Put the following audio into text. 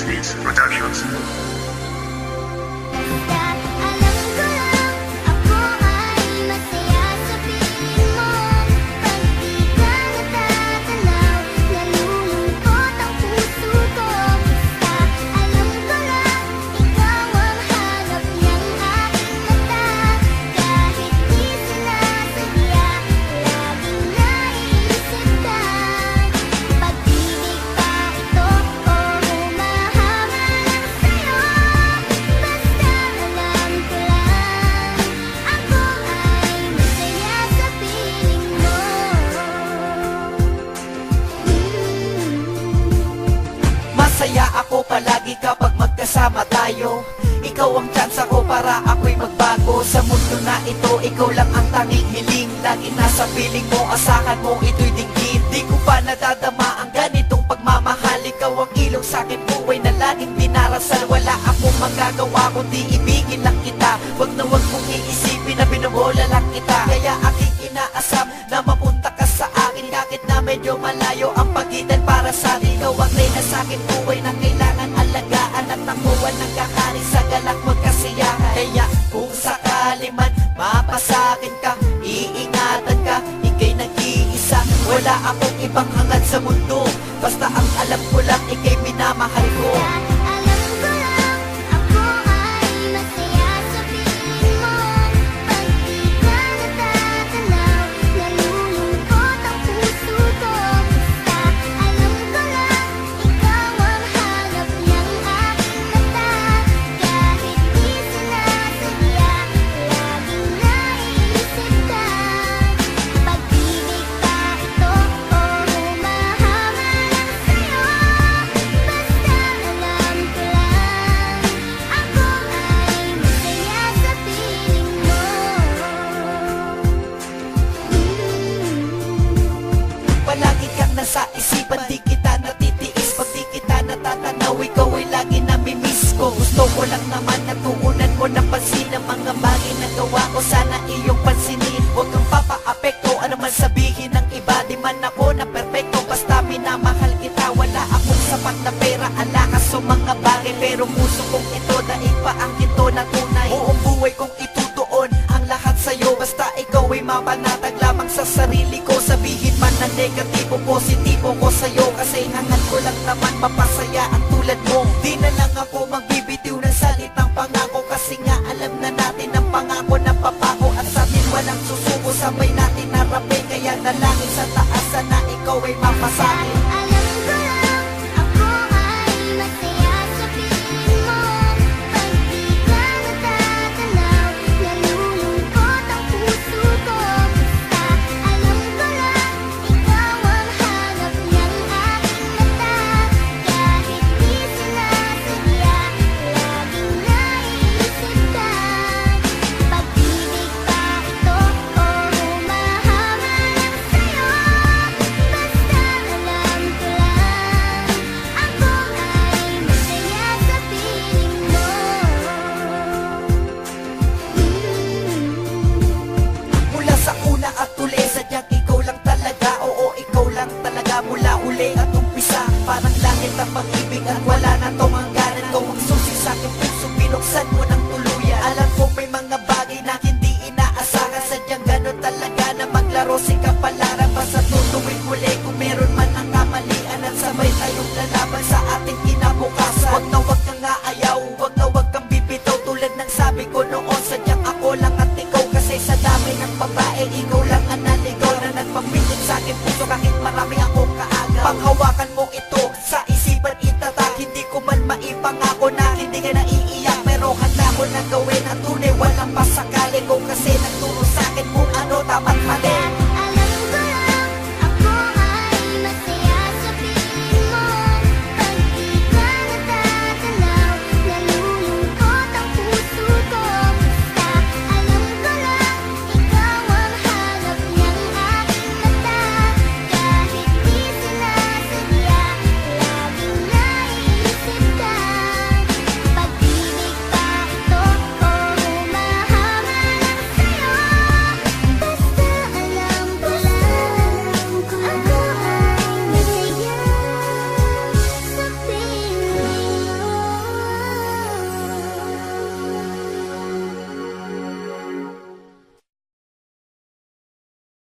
Beats Productions. Masaya ako palagi kapag magkasama tayo. Ikaw ang chance ko para ako'y magbago. Sa mundo na ito, ikaw lang ang tanging hiling. Lagi nasa piling mo, asahan mo ito'y dinggin. Di ko pa nadadama ang ganitong pagmamahal. Ikaw ang ilong sa'kin buhay na laging dinarasal. Wala akong magagawa kundi ibigin lang kita. Wag na wag mong iisipin na binubola lang kita. Kaya aking inaasam na mapunta ka sa akin. Kahit na medyo malayo ang pagitan para sa akin. Ikaw ang reyna sa'kin buhay na kailangan alagaan. At ako ang nagkakari sa galak magkasiyahan. Kaya kung sakali man mapasakin ka, iingatan ka, ika'y nag-iisa. Wala akong ibang hangad sa mundo, basta ang alam ko lang ika'y minamahal ko. Palagi kang nasa isipan, di kita natitiis. Pag di kita natatanaw, ikaw ay lagi namimiss ko. Gusto ko lang naman na tuunan mo ng pansin ang mga bagay na gawa ko. Sana iyong pansinin, huwag kang papaapekto. Ano man sabihin ng iba, di man ako na perfecto. Basta minamahal kita, wala akong sapat na pera, alakas sa mga bagay. Pero puso kong ito, daig pa ang ito na tunay. Buong buhay kong itutuon ang lahat sa'yo. Basta ikaw ay mapanatag lamang sa sarili ko. Sabihin man na negatibo, positibo ko sa'yo. Kasi hangad ko lang naman mapasaya ang tulad mo. Di na lang ako magbibitiw ng salitang pangako. Kasi nga alam na natin ang pangako na papako. At sa atin walang susuko, sabay natin harapin. Kaya nalangin sa taas, sana ikaw ay mapasakin. Mula huli at umpisa, parang langit ang pag-ibig at wala na tong hangganan. Ikaw ang susi sa aking puso, binuksan mo ng tuluyan. Alam ko may mga bagay na hindi inaasahan. Sadyang ganun talaga na maglaro si kapalaran. Basta tutuwin muli kung meron man ang kamalian. At sabay tayong lalaban sa ating kinabukasan. Wag na wag kang aayaw, wag na wag kang bibitaw. Tulad ng sabi ko noon, sadyang ako lang at ikaw. Kasi sa dami ng babae, ikaw lang ang naligaw na nagpapilit sa aking puso. Kahit marami akong panghawakan mo ito, sa isipan itatak. Hindi ko man maipangako na hindi ka naiiyak. Pero handa ko na gawin ang tunay, walang pasakali ko. Kasi nagturo sa akin kung ano tama't mali.